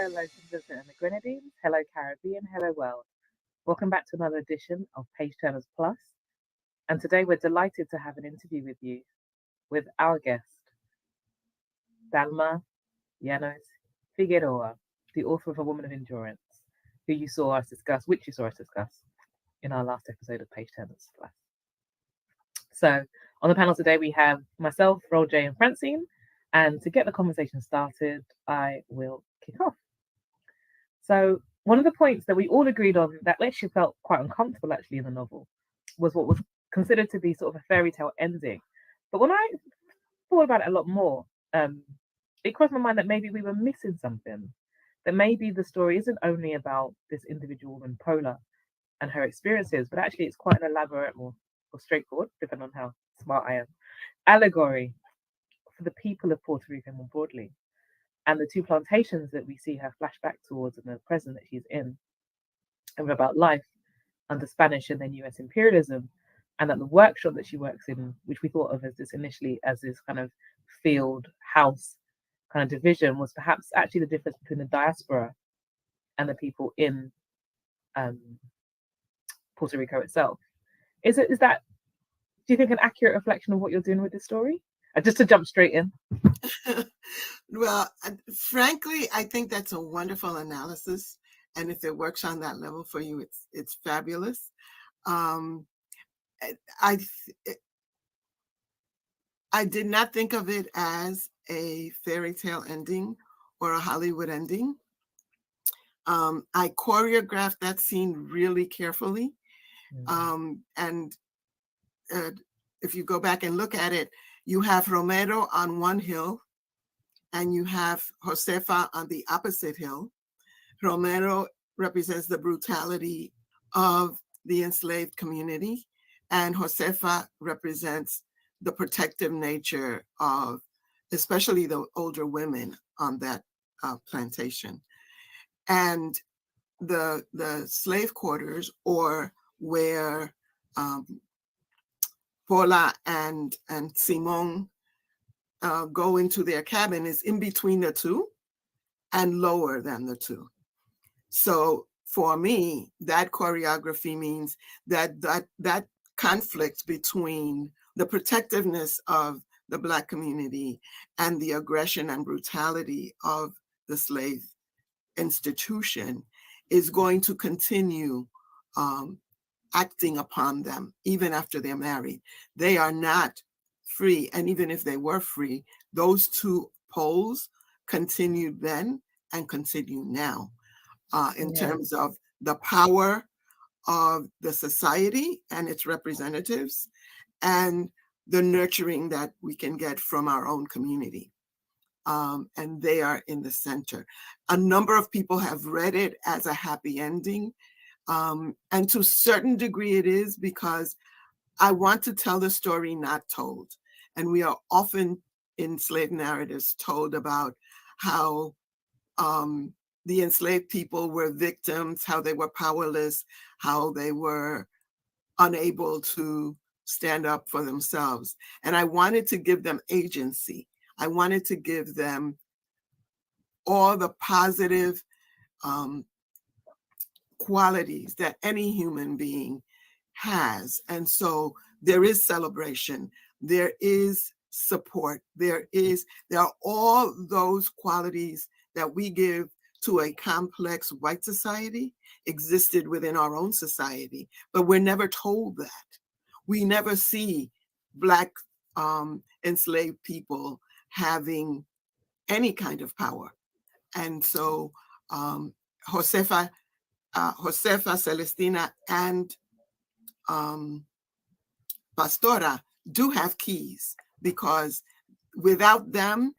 hello, citizens and the Grenadines. Hello, Caribbean. Hello, world. Welcome back to another edition of Page Turners Plus. And today we're delighted to have an interview with you, with our guest, Dahlma Llanos-Figueroa, the author of A Woman of Endurance, which you saw us discuss in our last episode of Page Turners Plus. So on the panel today, we have myself, Roll J, and Francine. And to get the conversation started, I will kick off. So one of the points that we all agreed on that actually felt quite uncomfortable actually in the novel was what was considered to be sort of a fairy tale ending. But when I thought about it a lot more, it crossed my mind that maybe we were missing something. That maybe the story isn't only about this individual woman, Pola, and her experiences, but actually it's quite an elaborate or straightforward, depending on how smart I am, allegory for the people of Puerto Rico more broadly. And the two plantations that we see her flashback towards in the present that she's in, and about life under Spanish and then US imperialism, and that the workshop that she works in, which we thought of as this initially as this kind of field house kind of division, was perhaps actually the difference between the diaspora and the people in Puerto Rico itself. Is that, do you think, an accurate reflection of what you're doing with this story? Just to jump straight in. Well, frankly, I think that's a wonderful analysis, and if it works on that level for you, it's fabulous. I did not think of it as a fairy tale ending or a Hollywood ending. I choreographed that scene really carefully, and if you go back and look at it, you have Romero on one hill, and you have Josefa on the opposite hill. Romero represents the brutality of the enslaved community, and Josefa represents the protective nature of especially the older women on that plantation. And the slave quarters, or where Pola and Simon go into their cabin, is in between the two and lower than the two. So for me, that choreography means that conflict between the protectiveness of the Black community and the aggression and brutality of the slave institution is going to continue acting upon them even after they're married. They are not free. And even if they were free, those two poles continued then and continue now in terms of the power of the society and its representatives and the nurturing that we can get from our own community. And they are in the center. A number of people have read it as a happy ending. And to a certain degree it is, because I want to tell the story not told. And we are often in slave narratives told about how the enslaved people were victims, how they were powerless, how they were unable to stand up for themselves. And I wanted to give them agency. I wanted to give them all the positive qualities that any human being has. And so there is celebration, there is support, there are all those qualities that we give to a complex white society existed within our own society, but we're never told that. We never see Black enslaved people having any kind of power. And so Josefa, Celestina, and Pastora do have keys, because without them,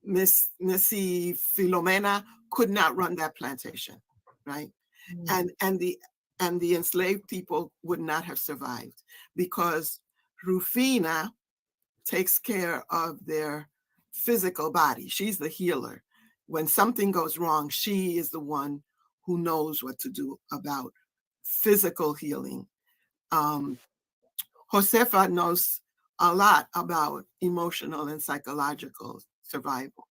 Missy Filomena could not run that plantation, right? Mm. And the enslaved people would not have survived, because Rufina takes care of their physical body. She's the healer. When something goes wrong, she is the one who knows what to do about physical healing. Josefa knows a lot about emotional and psychological survival.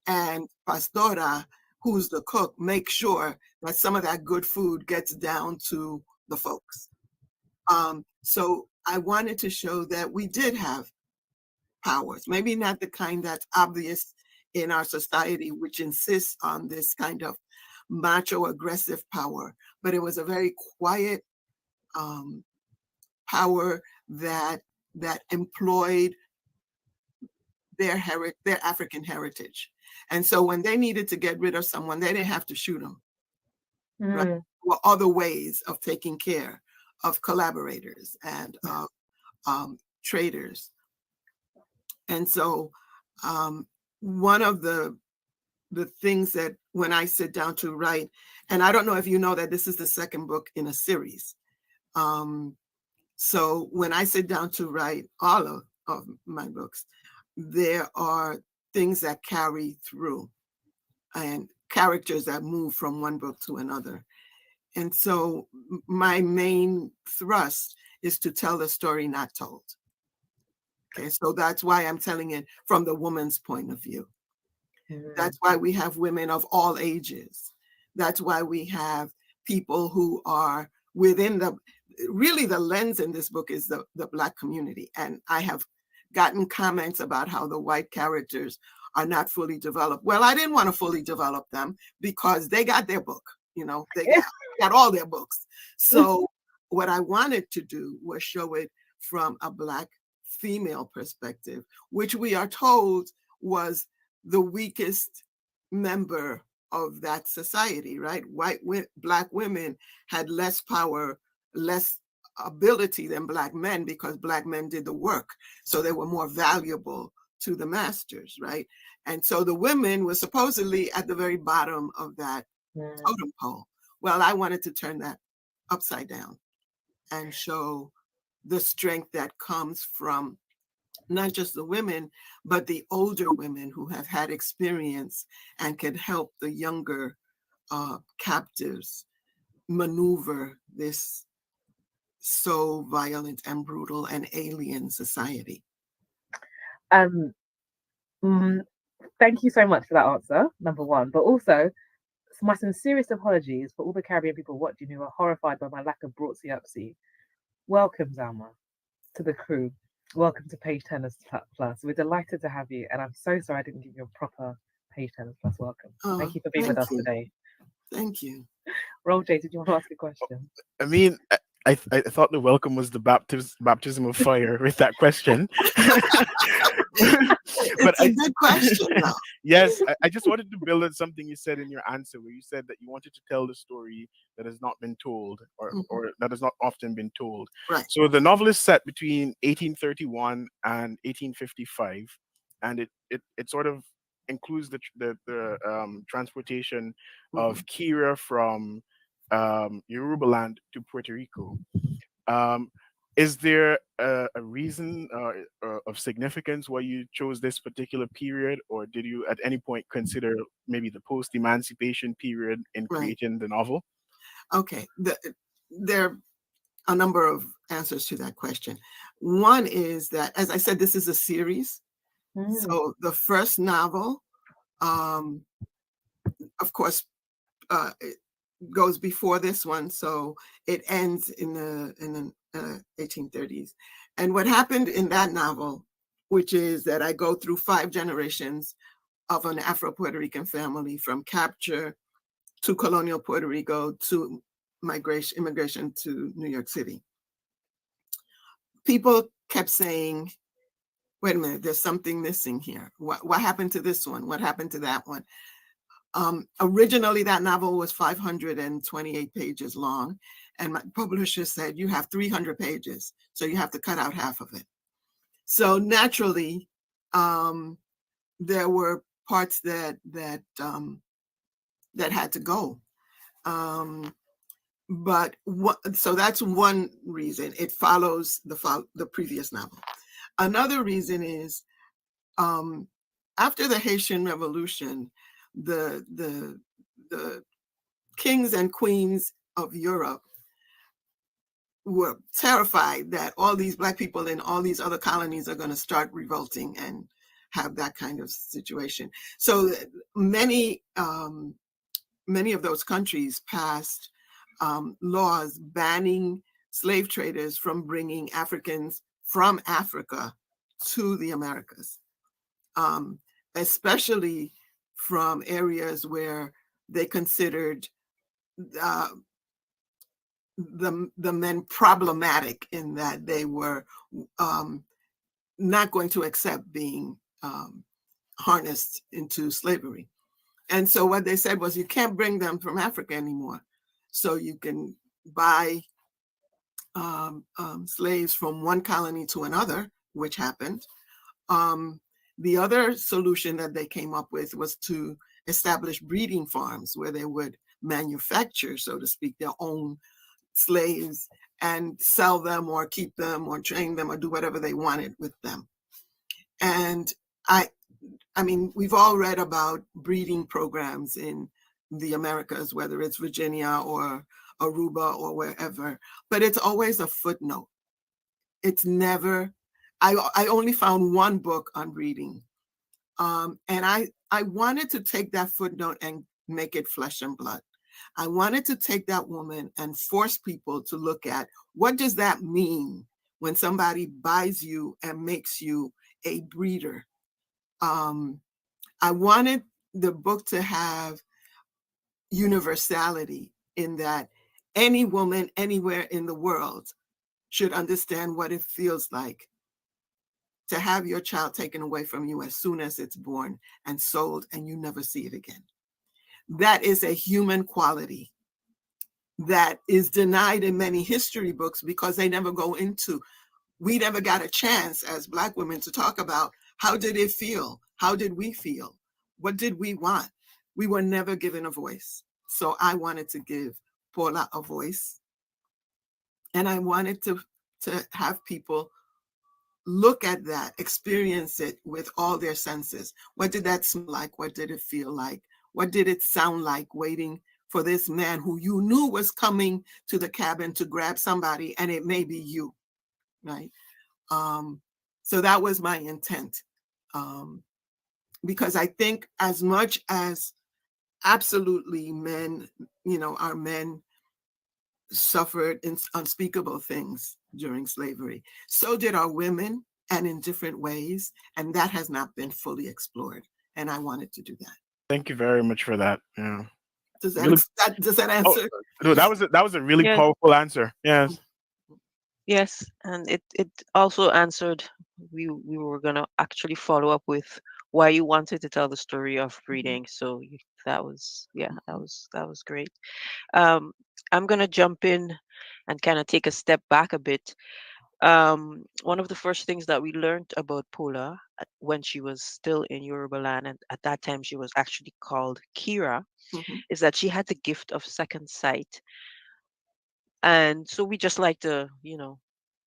and Pastora, who's the cook, makes sure that some of that good food gets down to the folks. So I wanted to show that we did have powers, maybe not the kind that's obvious in our society, which insists on this kind of macho aggressive power, but it was a very quiet power that employed their African heritage. And so when they needed to get rid of someone, they didn't have to shoot them. Right? There were other ways of taking care of collaborators and traders. And so one of the things that when I sit down to write, and I don't know if you know that this is the second book in a series. So when I sit down to write all of my books, there are things that carry through and characters that move from one book to another. And so my main thrust is to tell the story not told. Okay, so that's why I'm telling it from the woman's point of view. That's why we have women of all ages. That's why we have people who are within really the lens in this book is the Black community. And I have gotten comments about how the white characters are not fully developed. Well, I didn't want to fully develop them because they got their book, they got all their books. So what I wanted to do was show it from a Black female perspective, which we are told was the weakest member of that society, right? Black women had less power, less ability than Black men because Black men did the work. So they were more valuable to the masters, right? And so the women were supposedly at the very bottom of that totem pole. Well, I wanted to turn that upside down and show the strength that comes from not just the women, but the older women who have had experience and can help the younger captives maneuver this so violent and brutal and alien society. Thank you so much for that answer, number one. But also, my sincerest apologies for all the Caribbean people watching who are horrified by my lack of broadsy-upsy. Welcome, Dahlma, to the crew. Welcome to Page Turners Plus. We're delighted to have you, and I'm so sorry I didn't give you a proper Page Turners Plus welcome. Thank you for being with us today. Thank you. Roll J, did you want to ask a question? I mean, I thought the welcome was the baptism of fire with that question. But it's a good question, though. Yes, I just wanted to build on something you said in your answer, where you said that you wanted to tell the story that has not been told, or that has not often been told. Right. So the novel is set between 1831 and 1855, and it sort of includes the transportation of Kira from Yoruba land to Puerto Rico. Is there a reason of significance why you chose this particular period, or did you at any point consider maybe the post-emancipation period in creating the novel? Okay, there are a number of answers to that question. One is that, as I said, this is a series. So the first novel, of course, it goes before this one, so it ends in the 1830s. And what happened in that novel, which is that I go through 5 generations of an Afro-Puerto Rican family, from capture to colonial Puerto Rico to immigration to New York City. People kept saying, wait a minute, there's something missing here. What happened to this one? What happened to that one? Originally, that novel was 528 pages long, and my publisher said, you have 300 pages, so you have to cut out half of it. So naturally, there were parts that had to go. But so that's one reason. It follows the previous novel. Another reason is after the Haitian Revolution, the kings and queens of Europe were terrified that all these Black people in all these other colonies are going to start revolting and have that kind of situation. So many of those countries passed laws banning slave traders from bringing Africans from Africa to the Americas, especially from areas where they considered the men problematic, in that they were not going to accept being harnessed into slavery. And so what they said was, you can't bring them from Africa anymore. So you can buy slaves from one colony to another, which happened. The other solution that they came up with was to establish breeding farms where they would manufacture, so to speak, their own slaves and sell them or keep them or train them or do whatever they wanted with them. And I mean, we've all read about breeding programs in the Americas, whether it's Virginia or Aruba or wherever, but it's always a footnote. It's never, I only found one book on breeding. And I wanted to take that footnote and make it flesh and blood. I wanted to take that woman and force people to look at, what does that mean when somebody buys you and makes you a breeder? I wanted the book to have universality, in that any woman anywhere in the world should understand what it feels like to have your child taken away from you as soon as it's born and sold, and you never see it again. That is a human quality that is denied in many history books, because they never go into, we never got a chance as Black women to talk about, how did it feel? How did we feel? What did we want? We were never given a voice. So I wanted to give Paula a voice. And I wanted to have people look at that, experience it with all their senses. What did that smell like? What did it feel like? What did it sound like waiting for this man who you knew was coming to the cabin to grab somebody, and it may be you, right? So that was my intent. Because I think, as much as absolutely men, our men suffered unspeakable things during slavery, so did our women, and in different ways. And that has not been fully explored. And I wanted to do that. Thank you very much for that. Yeah. Does Really- that answer? No, that was a really Yeah. powerful answer. Yes. Yes, and it also answered. We were gonna actually follow up with why you wanted to tell the story of breeding. So that was, yeah, that was great. I'm gonna jump in and kind of take a step back a bit. One of the first things that we learned about Paula when she was still in Yoruba land, and at that time she was actually called Kira, Mhm. is that she had the gift of second sight. And so we just like to,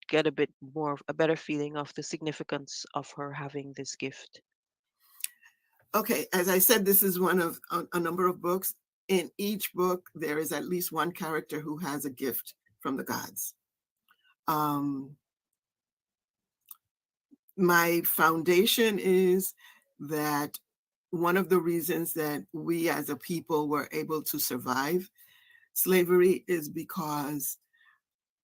get a bit more, a better feeling of the significance of her having this gift. Okay, as I said, this is one of a number of books. In each book, there is at least one character who has a gift from the gods. My foundation is that one of the reasons that we as a people were able to survive slavery is because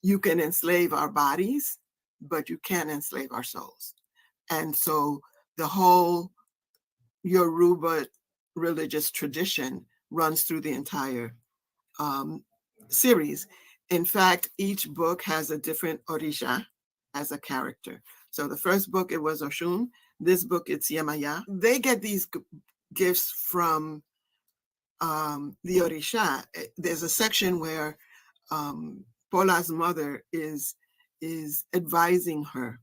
you can enslave our bodies, but you can't enslave our souls. And so the whole Yoruba religious tradition runs through the entire series. In fact, each book has a different Orisha as a character. So the first book, it was Oshun. This book, it's Yemaya. They get these gifts from the Orisha. There's a section where Paula's mother is advising her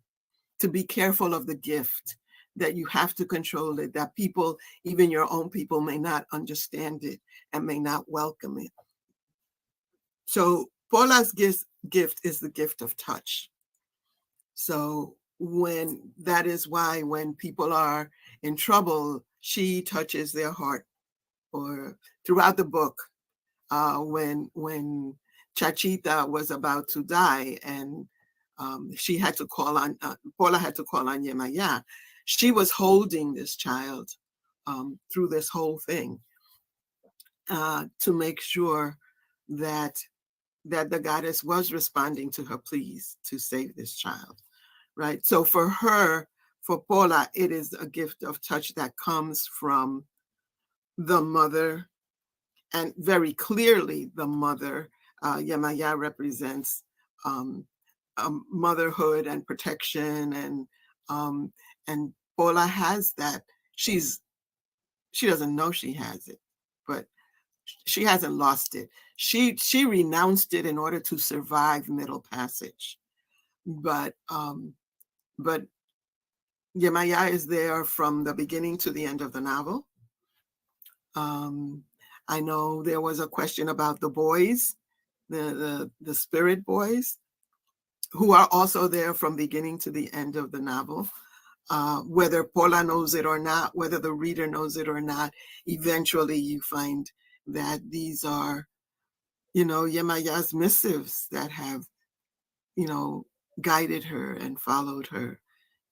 to be careful of the gift, that you have to control it, that people, even your own people, may not understand it and may not welcome it. So Paula's gift is the gift of touch. So that is why when people are in trouble, she touches their heart. Or throughout the book, when Chachita was about to die, and she had to call on Paula had to call on Yemaya, she was holding this child through this whole thing to make sure that the goddess was responding to her pleas to save this child, right? So for her, for Paula, it is a gift of touch that comes from the mother, and very clearly the mother. Yemaya represents motherhood and protection, and Paula has that. She doesn't know she has it, but she hasn't lost it. She renounced it in order to survive Middle Passage, but Yemaya is there from the beginning to the end of the novel. I know there was a question about the boys, the spirit boys, who are also there from beginning to the end of the novel. Whether Paula knows it or not, whether the reader knows it or not, eventually you find that these are, Yemaya's missives that have, guided her and followed her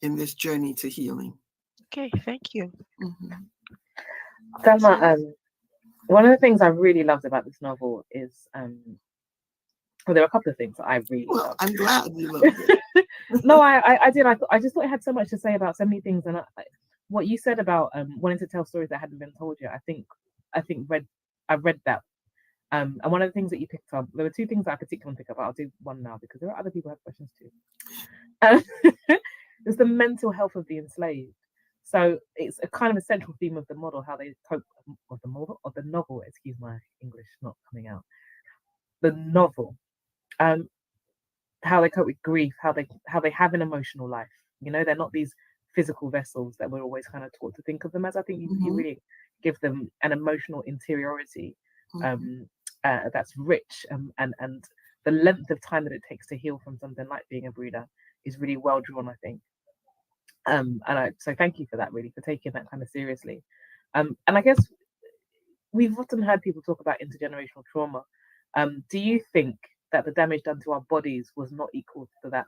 in this journey to healing. Okay, thank you. Dahlma, one of the things I really loved about this novel is, well, there are a couple of things that I really loved. I'm glad you loved it. No, I did. I just thought it had so much to say about so many things, and what you said about wanting to tell stories that hadn't been told yet. I read that. And one of the things that you picked up, there were two things that I particularly pick up. I'll do one now because there are other people who have questions too. There's the mental health of the enslaved. So it's a kind of a central theme of the model, how they cope, of the novel. Excuse my English not coming out. The novel, how they cope with grief, how they have an emotional life. They're not these physical vessels that we're always kind of taught to think of them as. I think you really give them an emotional interiority that's rich, and the length of time that it takes to heal from something like being a breeder is really well drawn, I think. So thank you for that, really, for taking that kind of seriously. And I guess we've often heard people talk about intergenerational trauma. Do you think that the damage done to our bodies was not equal to that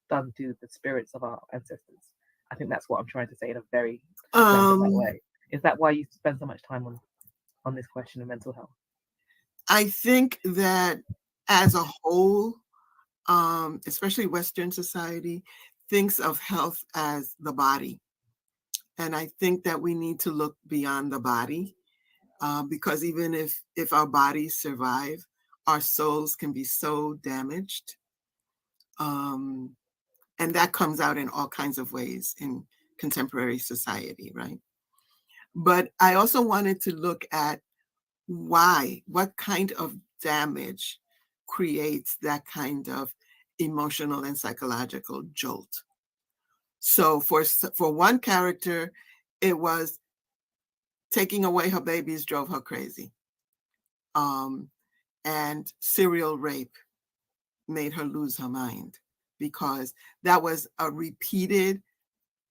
done to the spirits of our ancestors? I think that's what I'm trying to say in a very roundabout way. Is that why you spend so much time on this question of mental health? I think that as a whole, especially Western society, thinks of health as the body. And I think that we need to look beyond the body, because even if our bodies survive, our souls can be so damaged. And that comes out in all kinds of ways in contemporary society, right? But I also wanted to look at what kind of damage creates that kind of emotional and psychological jolt. So for one character, it was taking away her babies drove her crazy. And serial rape made her lose her mind, because that was a repeated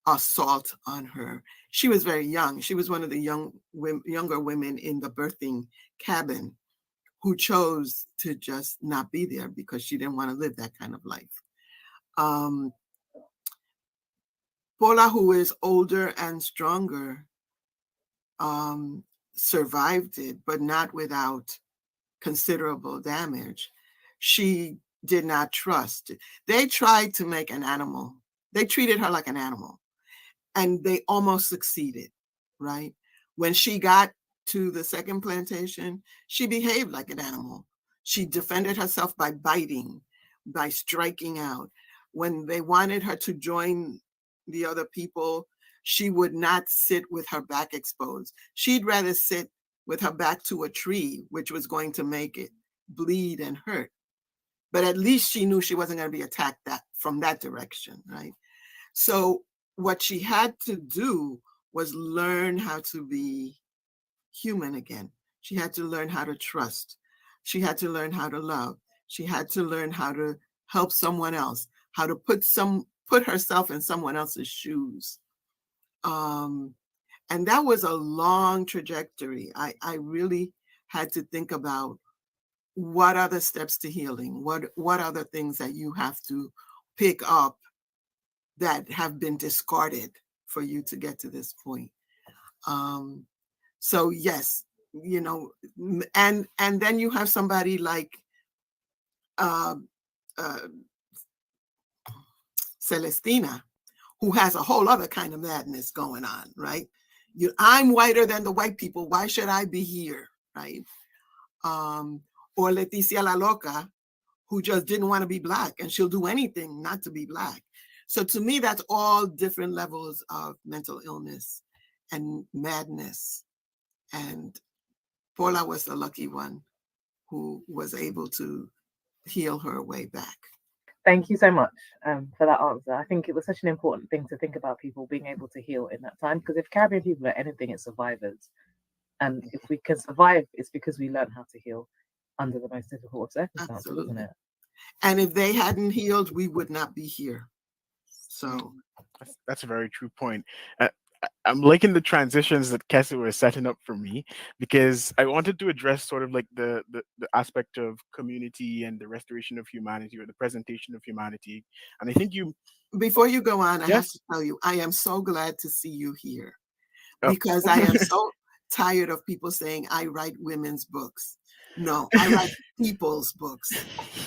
assault on her. She was very young. She was one of the younger women in the birthing cabin who chose to just not be there because she didn't want to live that kind of life. Paula, who is older and stronger, survived it, but not without considerable damage. She did not trust. They tried to make an animal. They treated her like an animal, and they almost succeeded, right? When she got to the second plantation, she behaved like an animal. She defended herself by biting, by striking out. When they wanted her to join the other people, she would not sit with her back exposed. She'd rather sit with her back to a tree, which was going to make it bleed and hurt. But at least she knew she wasn't going to be attacked from that direction, right? So what she had to do was learn how to be human again. She had to learn how to trust. She had to learn how to love. She had to learn how to help someone else, how to put herself in someone else's shoes. And that was a long trajectory. I really had to think about what are the steps to healing? What are the things that you have to pick up that have been discarded for you to get to this point. So yes, you know, and then you have somebody like uh, uh, Celestina, who has a whole other kind of madness going on, right? I'm whiter than the white people. Why should I be here, right? Or Leticia La Loca, who just didn't want to be Black, and she'll do anything not to be Black. So to me, that's all different levels of mental illness and madness. And Paula was the lucky one who was able to heal her way back. Thank you so much for that answer. I think it was such an important thing to think about, people being able to heal in that time, because if Caribbean people are anything, it's survivors. And if we can survive, it's because we learn how to heal under the most difficult of circumstances, Absolutely. isn't it? And if they hadn't healed, we would not be here. So That's a very true point. I'm liking the transitions that Kessie was setting up for me, because I wanted to address sort of like the aspect of community and the restoration of humanity, or the presentation of humanity. And I think you, before you go on, I have yes, to tell you, I am so glad to see you here, oh, because I am so tired of people saying I write women's books. No, I write people's books,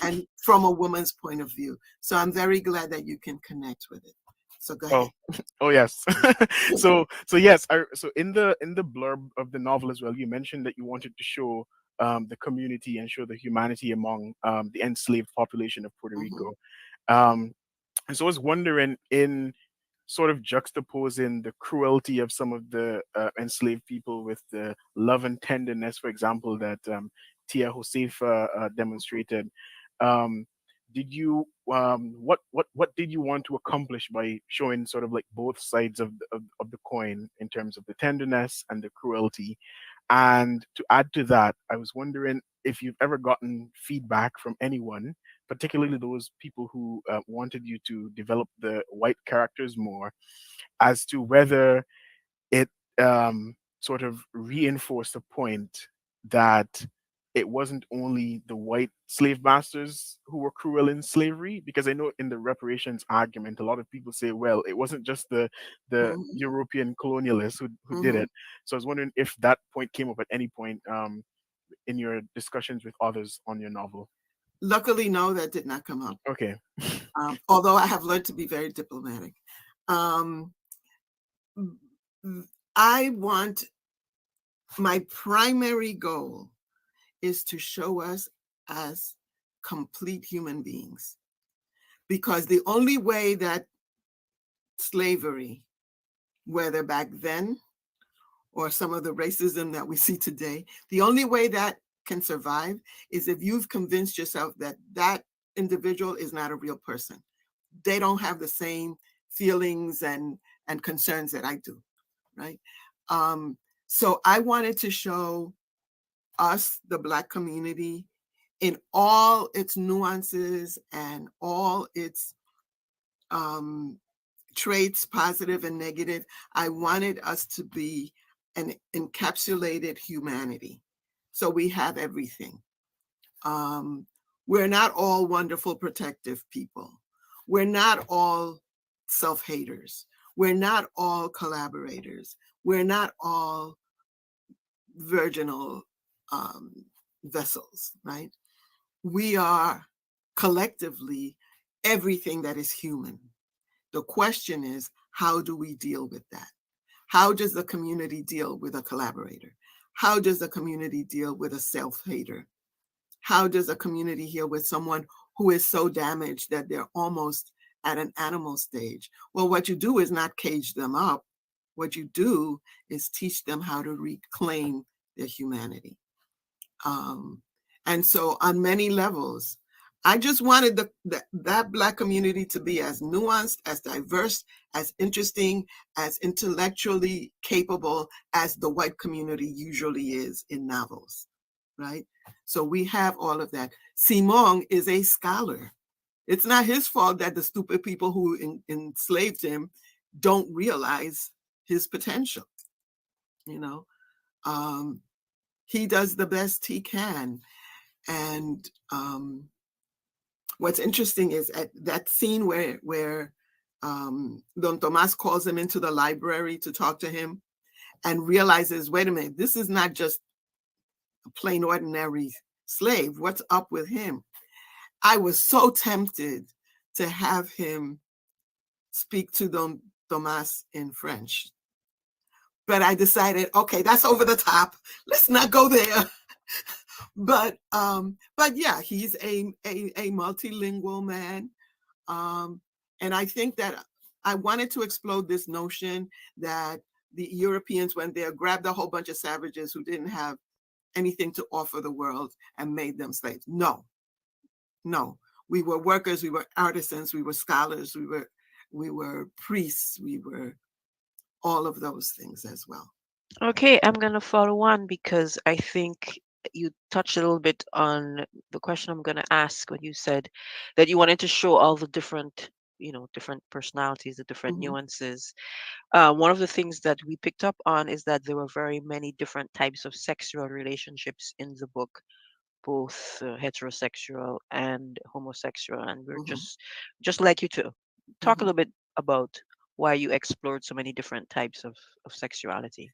and from a woman's point of view. So I'm very glad that you can connect with it. So go ahead. oh yes. So yes, so in the blurb of the novel as well, you mentioned that you wanted to show the community and show the humanity among the enslaved population of Puerto Rico. And so I was wondering, in sort of juxtaposing the cruelty of some of the enslaved people with the love and tenderness, for example, that Tia Josefa demonstrated. Did you what did you want to accomplish by showing sort of like both sides of the coin, in terms of the tenderness and the cruelty? And to add to that, I was wondering if you've ever gotten feedback from anyone, particularly those people who wanted you to develop the white characters more, as to whether it sort of reinforced the point that it wasn't only the white slave masters who were cruel in slavery. Because I know in the reparations argument, a lot of people say, well, it wasn't just the European colonialists who did it. So I was wondering if that point came up at any point in your discussions with others on your novel. Luckily, no, that did not come up. Okay. Although I have learned to be very diplomatic. I want, my primary goal is to show us as complete human beings, because the only way that slavery, whether back then or some of the racism that we see today, the only way that can survive is if you've convinced yourself that that individual is not a real person. They don't have the same feelings and concerns that I do, right? So I wanted to show us, the Black community, in all its nuances and all its traits, positive and negative. I wanted us to be an encapsulated humanity. So we have everything. We're not all wonderful, protective people. We're not all self-haters. We're not all collaborators. We're not all virginal vessels, right? We are collectively everything that is human. The question is, how do we deal with that? How does the community deal with a collaborator? How does the community deal with a self-hater? How does a community deal with someone who is so damaged that they're almost at an animal stage? Well, what you do is not cage them up. What you do is teach them how to reclaim their humanity. And so on many levels, I just wanted that Black community to be as nuanced, as diverse, as interesting, as intellectually capable as the white community usually is in novels, right? So we have all of that. Simon is a scholar. It's not his fault that the stupid people who enslaved him don't realize his potential. You know, he does the best he can. And what's interesting is at that scene where Don Tomas calls him into the library to talk to him and realizes, wait a minute, this is not just a plain ordinary slave. What's up with him? I was so tempted to have him speak to Don Tomas in French. But I decided, okay, that's over the top. Let's not go there. But yeah, he's a multilingual man. And I think that I wanted to explode this notion that the Europeans went there, grabbed a whole bunch of savages who didn't have anything to offer the world and made them slaves. No. We were workers, we were artisans, we were scholars, we were priests, we were all of those things as well. Okay, I'm gonna follow on because I think you touched a little bit on the question I'm gonna ask when you said that you wanted to show all the different, different personalities, the different Mhm. nuances. One of the things that we picked up on is that there were very many different types of sexual relationships in the book, both heterosexual and homosexual, and we're Mhm. just like you to talk a Mhm. little bit about why you explored so many different types of sexuality.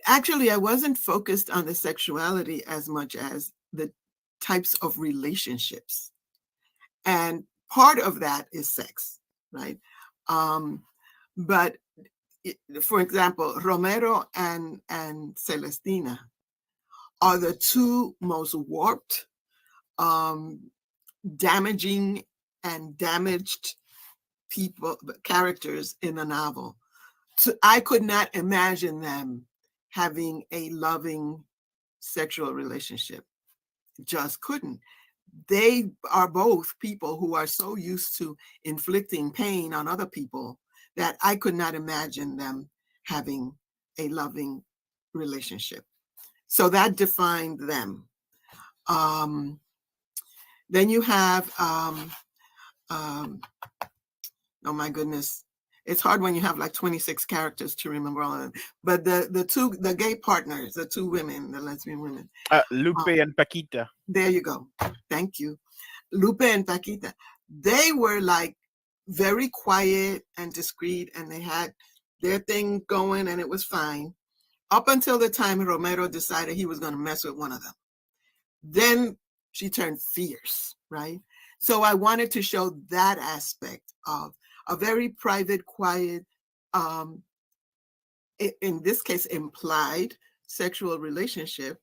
Actually, I wasn't focused on the sexuality as much as the types of relationships. And part of that is sex, right? But for example, Romero and Celestina are the two most warped, damaging, and damaged characters in the novel. So I could not imagine them having a loving sexual relationship. Just couldn't. They are both people who are so used to inflicting pain on other people that I could not imagine them having a loving relationship. So that defined them. Then you have, oh my goodness, it's hard when you have like 26 characters to remember all of them. But the gay partners, the two women, the lesbian women. Lupe and Paquita. There you go. Thank you. Lupe and Paquita. They were like very quiet and discreet, and they had their thing going, and it was fine. Up until the time Romero decided he was going to mess with one of them. Then she turned fierce, right? So I wanted to show that aspect of a very private, quiet, in this case, implied sexual relationship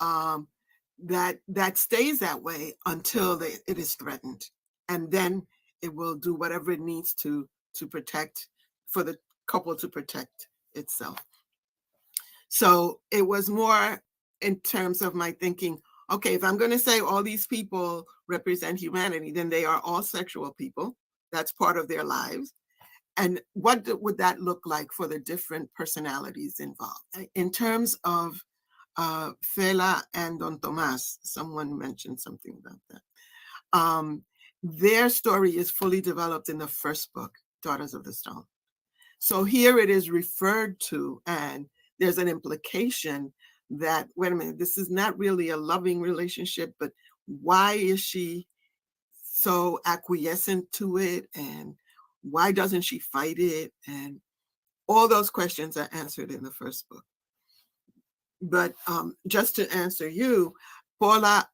that stays that way until it is threatened, and then it will do whatever it needs to protect, for the couple to protect itself. So it was more in terms of my thinking, okay, if I'm going to say all these people represent humanity, then they are all sexual people. That's part of their lives. And what would that look like for the different personalities involved? In terms of Fela and Don Tomas, someone mentioned something about that. Their story is fully developed in the first book, Daughters of the Stone. So here it is referred to, and there's an implication that, wait a minute, this is not really a loving relationship, but why is she so acquiescent to it? And why doesn't she fight it? And all those questions are answered in the first book. But just to answer you, Fela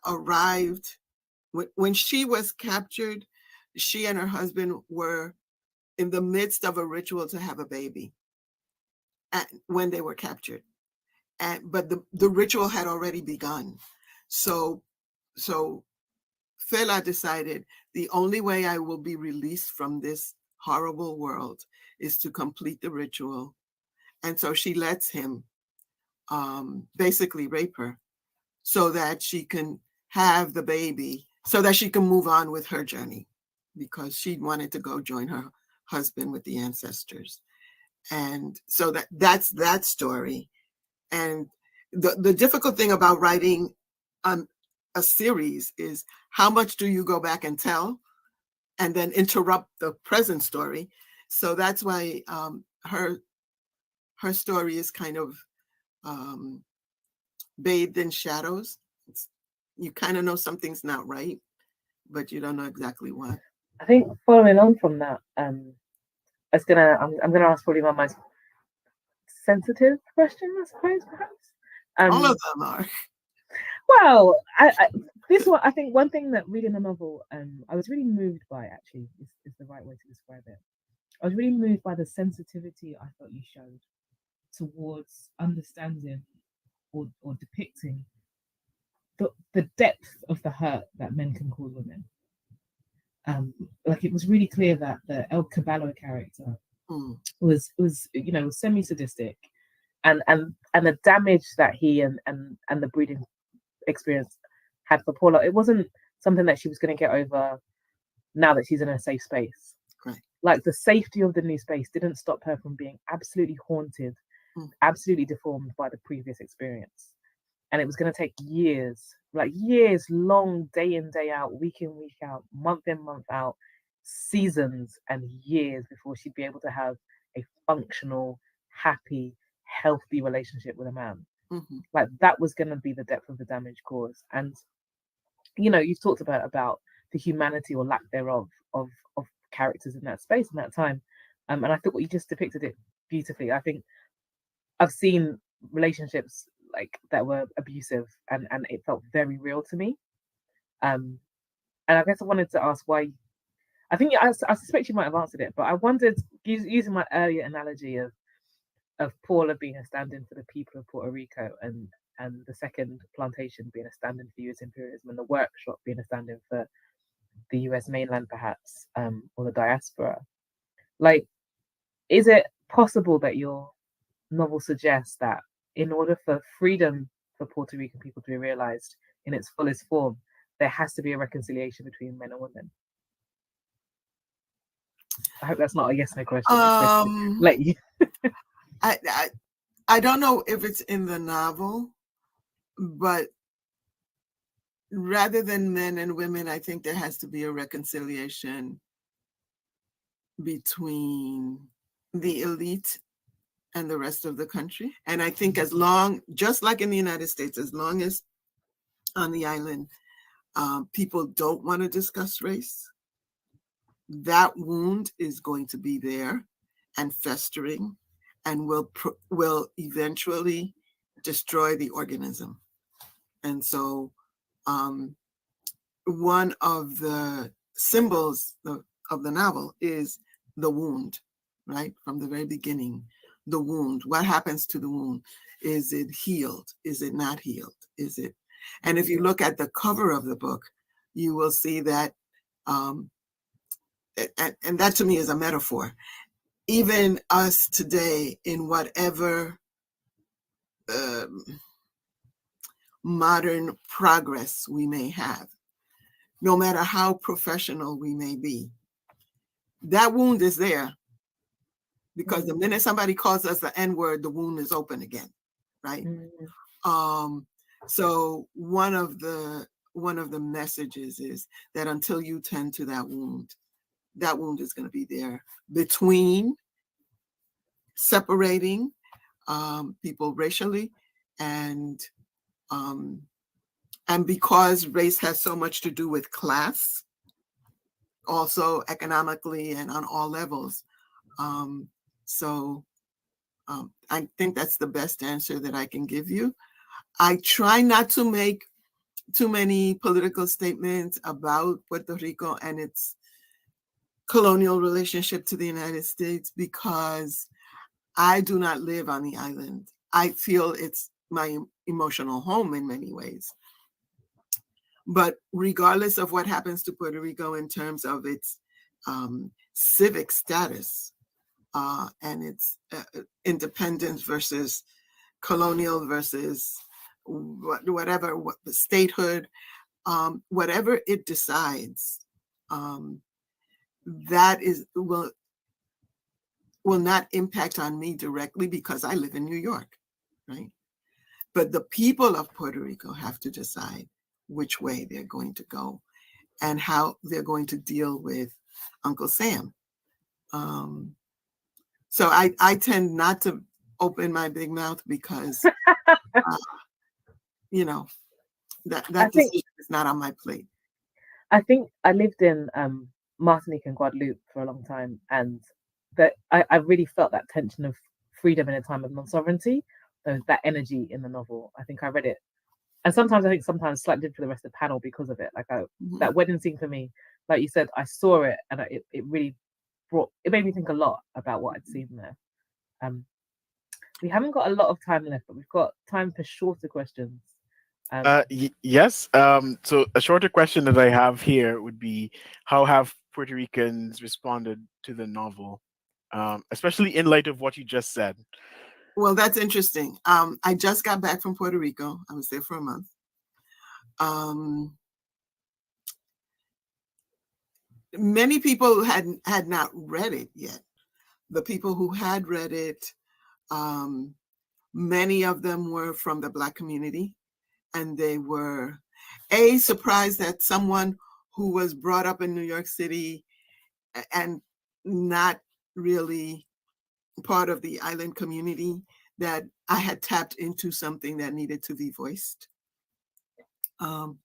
arrived, when she was captured, she and her husband were in the midst of a ritual to have a baby when they were captured. But the ritual had already begun. So Fela decided, the only way I will be released from this horrible world is to complete the ritual. And so she lets him basically rape her so that she can have the baby, so that she can move on with her journey, because she wanted to go join her husband with the ancestors. And so that's that story. And the difficult thing about writing a series is, how much do you go back and tell and then interrupt the present story? So that's why her story is kind of bathed in shadows. You kind of know something's not right, but you don't know exactly what. I think following on from that, I'm gonna ask probably my most sensitive question, I suppose, perhaps. All of Um, them are. well, this one, I think one thing that reading the novel, I was really moved by, actually, is the right way to describe it. I was really moved by the sensitivity I thought you showed towards understanding or depicting the depth of the hurt that men can cause women. Like it was really clear that the El Caballo character Mm, was was semi sadistic, and the damage that he and the breeding experience had for Paula, it wasn't something that she was going to get over now that she's in a safe space. right. Like the safety of the new space didn't stop her from being absolutely haunted, Mm, absolutely deformed by the previous experience. And it was going to take years, like years long, day in, day out, week in, week out, month in, month out, seasons and years before she'd be able to have a functional, happy, healthy relationship with a man. mm-hmm, Like that was going to be the depth of the damage caused. And you've talked about the humanity or lack thereof of characters in that space in that time. And I thought what you just depicted it beautifully. I think I've seen relationships like that were abusive, and it felt very real to me. Um, and I guess I wanted to ask why. I think I suspect you might have answered it, but I wondered, using my earlier analogy of Paula being a stand-in for the people of Puerto Rico, and the second plantation being a stand-in for U.S. imperialism, and the workshop being a stand-in for the U.S. mainland, perhaps, or the diaspora. Like, is it possible that your novel suggests that in order for freedom for Puerto Rican people to be realized in its fullest form, there has to be a reconciliation between men and women? I hope that's not a yes no question. It's supposed to Um, let you. I, I I don't know if it's in the novel, but rather than men and women, I think there has to be a reconciliation between the elite and the rest of the country. And I think as long, just like in the United States, as long as on the island, people don't want to discuss race, that wound is going to be there and festering and will eventually destroy the organism. And so one of the symbols of the novel is the wound, right? From the very beginning, the wound. What happens to the wound? Is it healed? Is it not healed? Is it? And if you look at the cover of the book, you will see that, and that to me is a metaphor. Even us today, in whatever modern progress we may have, no matter how professional we may be, that wound is there, because the minute somebody calls us the N-word, the wound is open again, right? So one of the messages is that until you tend to that wound is going to be there, between separating people racially, and because race has so much to do with class, also economically and on all levels. I think that's the best answer that I can give you. I try not to make too many political statements about Puerto Rico and its colonial relationship to the United States, because I do not live on the island. I feel it's my emotional home in many ways. But regardless of what happens to Puerto Rico in terms of its civic status and its independence versus colonial versus whatever, the statehood, whatever it decides, that will not impact on me directly, because I live in New York, right? But the people of Puerto Rico have to decide which way they're going to go and how they're going to deal with Uncle Sam. So I tend not to open my big mouth, because, that decision is not on my plate. I think I lived in Martinique and Guadeloupe for a long time, and that I really felt that tension of freedom in a time of non-sovereignty. There was that energy in the novel. I think I read it, and sometimes I think sometimes slightly for the rest of the panel because of it. Like that wedding scene for me, like you said, I saw it and it really it made me think a lot about what I'd seen there. We haven't got a lot of time left, but we've got time for shorter questions. Yes. So a shorter question that I have here would be, how have Puerto Ricans responded to the novel, especially in light of what you just said? Well, that's interesting. I just got back from Puerto Rico. I was there for a month. Many people had not read it yet. The people who had read it, many of them were from the Black community, and they were surprised that someone who was brought up in New York City and not really part of the island community, that I had tapped into something that needed to be voiced. And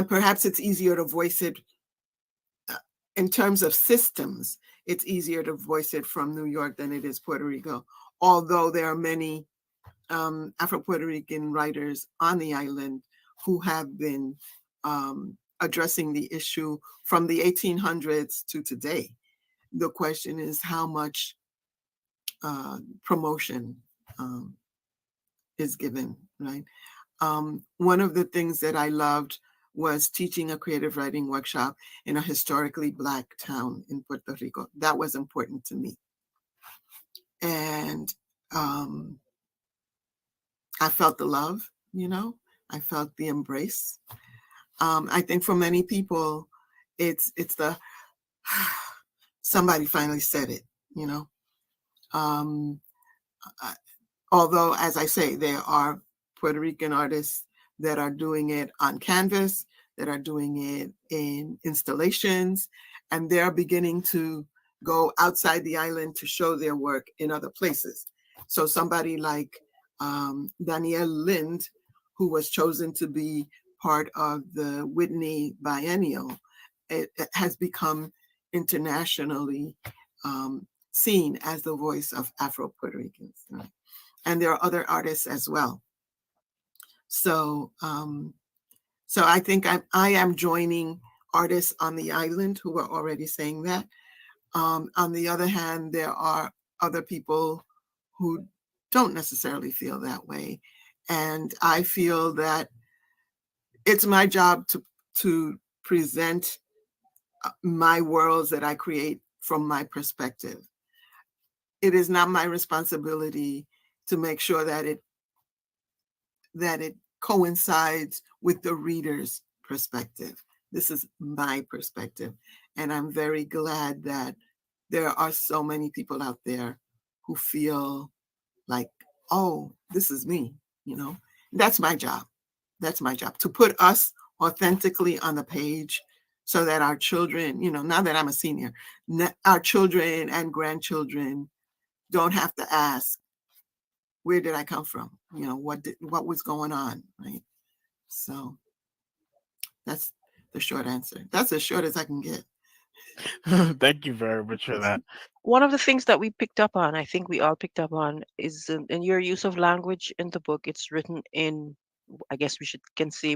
perhaps it's easier to voice it in terms of systems. It's easier to voice it from New York than it is Puerto Rico, although there are many Afro-Puerto Rican writers on the island who have been addressing the issue from the 1800s to today. The question is how much promotion is given, right? One of the things that I loved was teaching a creative writing workshop in a historically Black town in Puerto Rico. That was important to me. And I felt the love, I felt the embrace. I think for many people, it's the, somebody finally said it, although, as I say, there are Puerto Rican artists that are doing it on canvas, that are doing it in installations, and they're beginning to go outside the island to show their work in other places. So somebody like Danielle Lind, who was chosen to be part of the Whitney Biennial, it has become internationally seen as the voice of Afro-Puerto Ricans. Right? And there are other artists as well. So I think I am joining artists on the island who are already saying that. On the other hand, there are other people who don't necessarily feel that way. And I feel that it's my job to present my worlds that I create from my perspective. It is not my responsibility to make sure that it coincides with the reader's perspective. This is my perspective. And I'm very glad that there are so many people out there who feel like, oh, this is me, That's my job. That's my job, to put us authentically on the page so that our children, now that I'm a senior, our children and grandchildren don't have to ask, where did I come from? What was going on, right? So that's the short answer. That's as short as I can get. Thank you very much for that. One of the things that we picked up on, I think we all picked up on, is in your use of language in the book. It's written in, I guess we can say,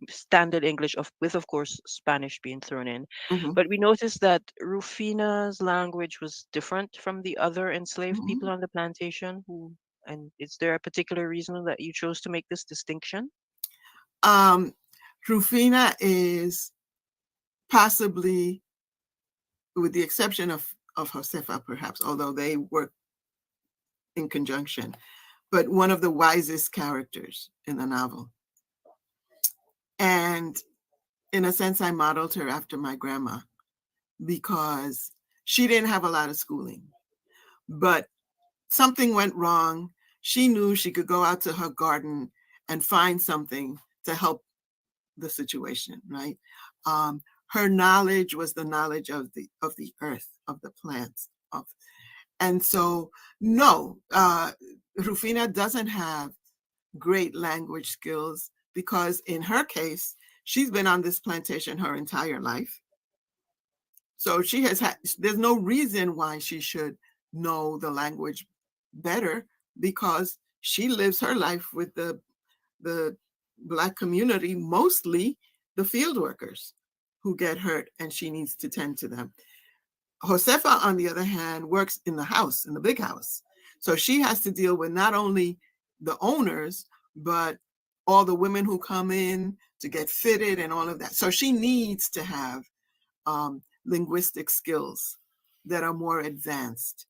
standard English, with of course Spanish being thrown in. Mm-hmm. But we noticed that Rufina's language was different from the other enslaved Mm-hmm. people on the plantation. And is there a particular reason that you chose to make this distinction? Rufina is possibly, with the exception of Josefa, perhaps, although they work in conjunction, but one of the wisest characters in the novel. And in a sense, I modeled her after my grandma because she didn't have a lot of schooling, but something went wrong. She knew she could go out to her garden and find something to help the situation, right? Her knowledge was the knowledge of the earth, of the plants, and so no, Rufina doesn't have great language skills because in her case, she's been on this plantation her entire life. So she has had, there's no reason why she should know the language better, because she lives her life with the Black community, mostly the field workers who get hurt, and she needs to tend to them. Josefa, on the other hand, works in the house, in the big house. So she has to deal with not only the owners, but all the women who come in to get fitted and all of that. So she needs to have linguistic skills that are more advanced.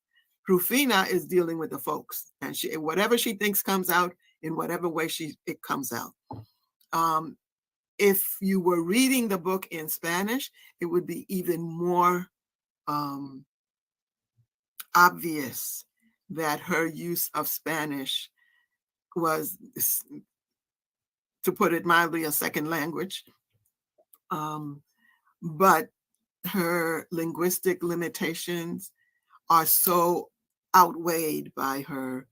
Rufina is dealing with the folks, and she, whatever she thinks comes out in whatever way it comes out. If you were reading the book in Spanish, it would be even more obvious that her use of Spanish was, to put it mildly, a second language. But her linguistic limitations are so outweighed by her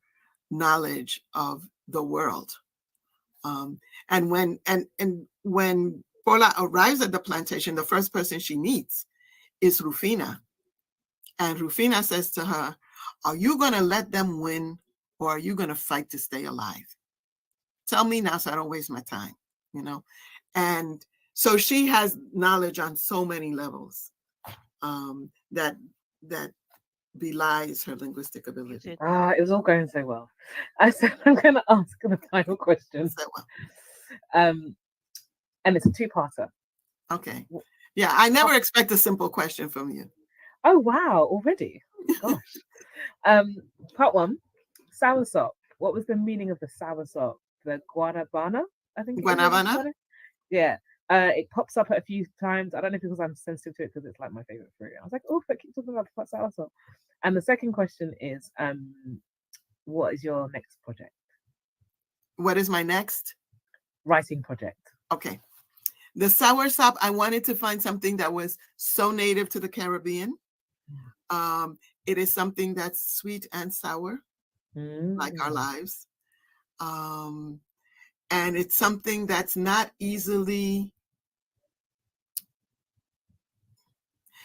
knowledge of the world. And when Paula arrives at the plantation, the first person she meets is Rufina. And Rufina says to her, are you going to let them win, or are you going to fight to stay alive? Tell me now so I don't waste my time, you know? And so she has knowledge on so many levels that belies her linguistic ability. It was all going so well. I said I'm going to ask the final question. So well. And it's a two-parter. Okay. Yeah, I never expect a simple question from you. Oh, wow, already? Gosh. Part one, soursop. What was the meaning of the soursop? The guanabana, I think. Guanabana? Yeah. It pops up a few times. I don't know if it's because I'm sensitive to it, because it's like my favorite fruit. I was like, oh, but keep talking about soursop. And the second question is, what is your next project? What is my next? Writing project. Okay. The soursop, I wanted to find something that was so native to the Caribbean. It is something that's sweet and sour, like our lives. And it's something that's not easily,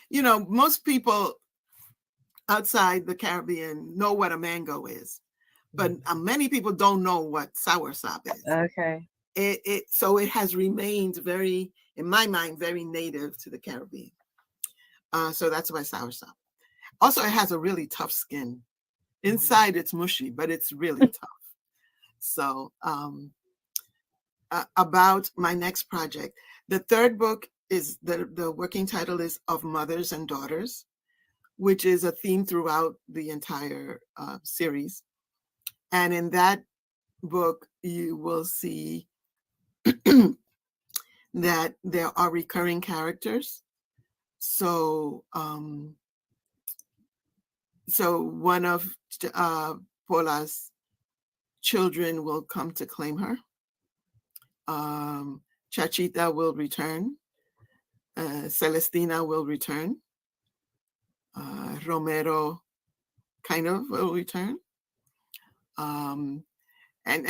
you know, most people outside the Caribbean know what a mango is, but many people don't know what soursop is. Okay. So it has remained very, in my mind, very native to the Caribbean. So that's why soursop. Also, it has a really tough skin. Inside, it's mushy, but it's really tough. So about my next project, the third book is, the working title is Of Mothers and Daughters, which is a theme throughout the entire series. And in that book, you will see that there are recurring characters. So one of Paula's children will come to claim her. Chachita will return. Celestina will return. Romero kind of will return. And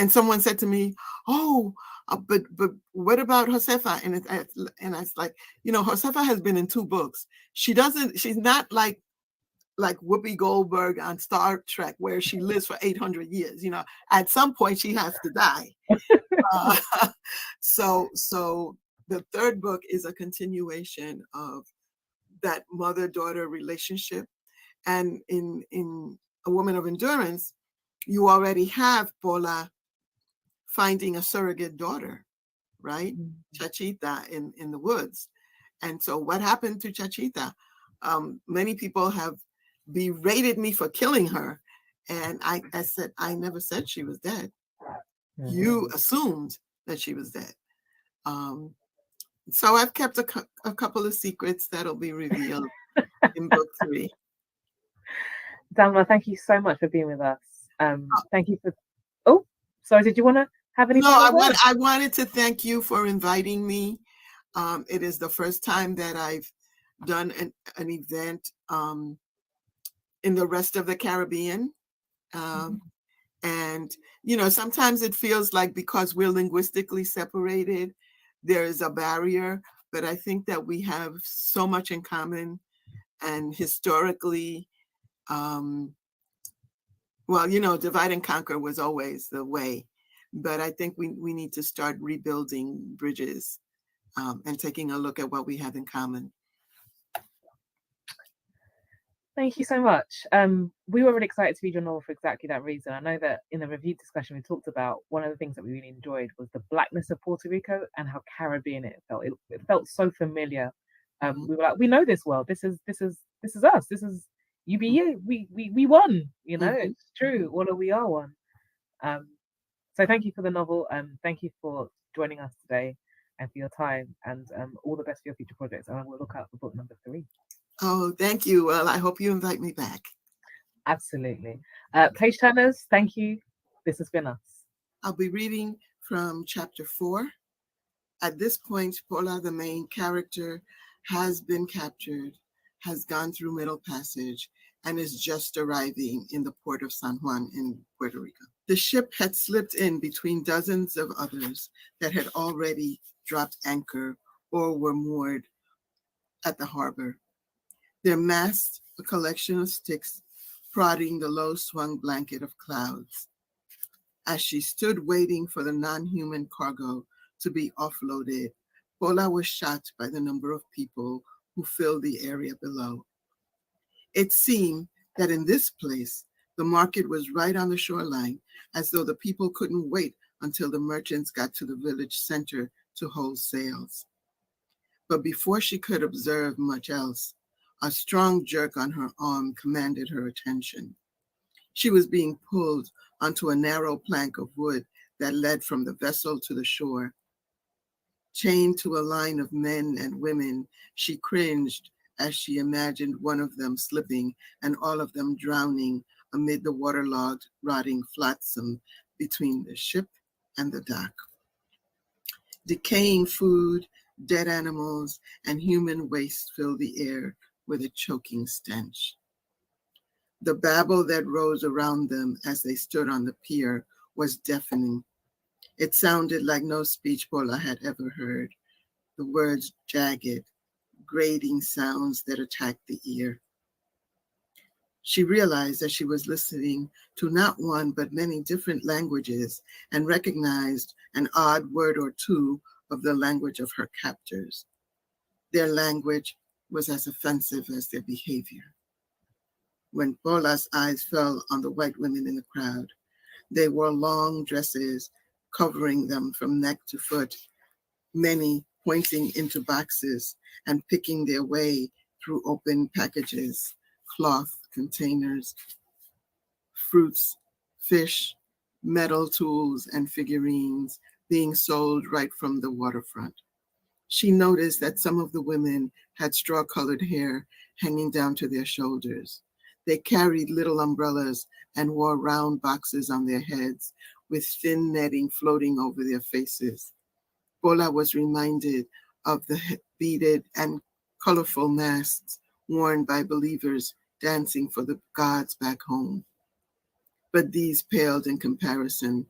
someone said to me, "Oh, but what about Josefa?" And it's like, you know, Josefa has been in 2 books. She's not like Whoopi Goldberg on Star Trek, where she lives for 800 years. You know, at some point she has to die. So the third book is a continuation of that mother-daughter relationship. And in A Woman of Endurance, you already have Paula finding a surrogate daughter, right? Chachita in the woods. And so what happened to Chachita? Many people have berated me for killing her. And I said, I never said she was dead. You assumed that she was dead. So I've kept a couple of secrets that'll be revealed in book 3. Dahlma, thank you so much for being with us. Thank you for. Oh, sorry. Did you want to have any? No, I wanted to thank you for inviting me. It is the first time that I've done an event in the rest of the Caribbean. And, you know, sometimes it feels like because we're linguistically separated, there is a barrier. But I think that we have so much in common And historically, well, you know, divide and conquer was always the way. But I think we need to start rebuilding bridges and taking a look at what we have in common. Thank you so much. We were really excited to read your novel for exactly that reason. I know that in the review discussion we talked about one of the things that we really enjoyed was the blackness of Puerto Rico and how Caribbean it felt. It felt so familiar. We were like, we know this world. This is us. This is UBU. We won. You know, it's true. All of we are one. So thank you for the novel. Thank you for joining us today and for your time. And all the best for your future projects. And I will look out for book number 3. Oh, thank you. Well, I hope you invite me back. Absolutely. Page turners, thank you. This has been us. I'll be reading from chapter 4. At this point, Paula, the main character, has been captured, has gone through Middle Passage, and is just arriving in the port of San Juan in Puerto Rico. The ship had slipped in between dozens of others that had already dropped anchor or were moored at the harbor. Their masts, a collection of sticks, prodding the low-swung blanket of clouds. As she stood waiting for the non-human cargo to be offloaded, Paula was shocked by the number of people who filled the area below. It seemed that in this place, the market was right on the shoreline, as though the people couldn't wait until the merchants got to the village center to hold sales. But before she could observe much else, a strong jerk on her arm commanded her attention. She was being pulled onto a narrow plank of wood that led from the vessel to the shore. Chained to a line of men and women, she cringed as she imagined one of them slipping and all of them drowning amid the waterlogged, rotting flotsam between the ship and the dock. Decaying food, dead animals, and human waste filled the air with a choking stench. The babble that rose around them as they stood on the pier was deafening. It sounded like no speech Paula had ever heard. The words jagged, grating sounds that attacked the ear. She realized that she was listening to not one but many different languages and recognized an odd word or two of the language of her captors. Their language was as offensive as their behavior. When Paula's eyes fell on the white women in the crowd, they wore long dresses covering them from neck to foot, many pointing into boxes and picking their way through open packages, cloth containers, fruits, fish, metal tools, and figurines being sold right from the waterfront. She noticed that some of the women had straw-colored hair hanging down to their shoulders. They carried little umbrellas and wore round boxes on their heads with thin netting floating over their faces. Paula was reminded of the beaded and colorful masks worn by believers dancing for the gods back home. But these paled in comparison.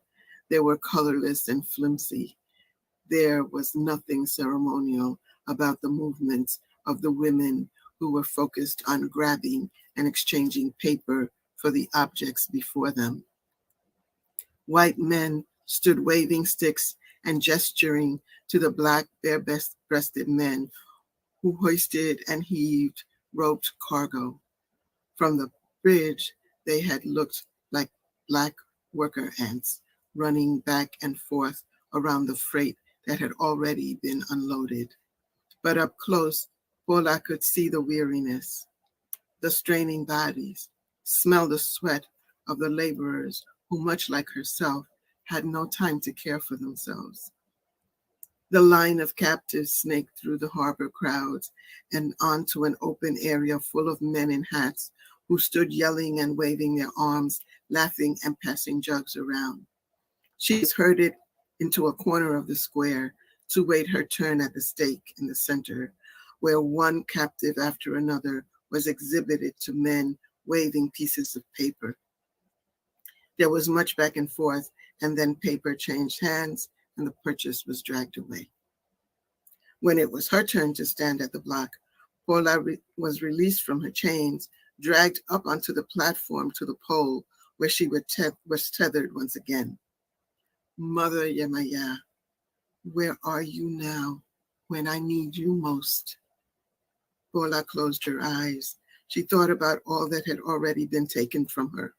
They were colorless and flimsy. There was nothing ceremonial about the movements of the women who were focused on grabbing and exchanging paper for the objects before them. White men stood waving sticks and gesturing to the black, bare-breasted men who hoisted and heaved roped cargo. From the bridge, they had looked like black worker ants running back and forth around the freight that had already been unloaded. But up close, Paula could see the weariness, the straining bodies, smell the sweat of the laborers who, much like herself, had no time to care for themselves. The line of captives snaked through the harbor crowds and onto an open area full of men in hats who stood yelling and waving their arms, laughing and passing jugs around. She was herded into a corner of the square to wait her turn at the stake in the center, where one captive after another was exhibited to men waving pieces of paper. There was much back and forth, and then paper changed hands and the purchase was dragged away. When it was her turn to stand at the block, Paula was released from her chains, dragged up onto the platform to the pole where she was tethered once again. Mother Yemaya, where are you now when I need you most? Paula closed her eyes. She thought about all that had already been taken from her.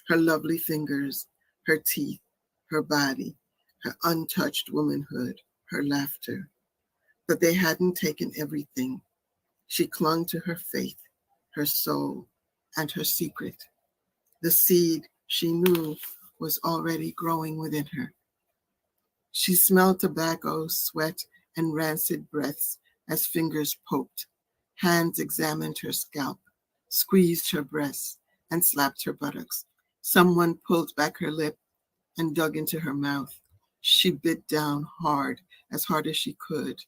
Her lovely fingers, her teeth, her body, her untouched womanhood, her laughter. But they hadn't taken everything. She clung to her faith, her soul, and her secret. The seed she knew was already growing within her. She smelled tobacco, sweat, and rancid breaths as fingers poked. Hands examined her scalp, squeezed her breasts, and slapped her buttocks. Someone pulled back her lip and dug into her mouth. She bit down as hard as she could.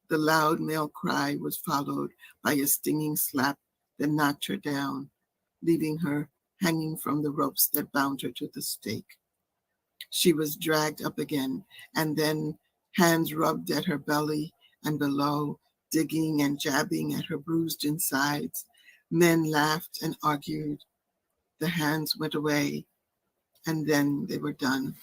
The loud male cry was followed by a stinging slap that knocked her down, leaving her hanging from the ropes that bound her to the stake. She was dragged up again, and then hands rubbed at her belly and below, digging and jabbing at her bruised insides. Men laughed and argued. The hands went away, and then they were done.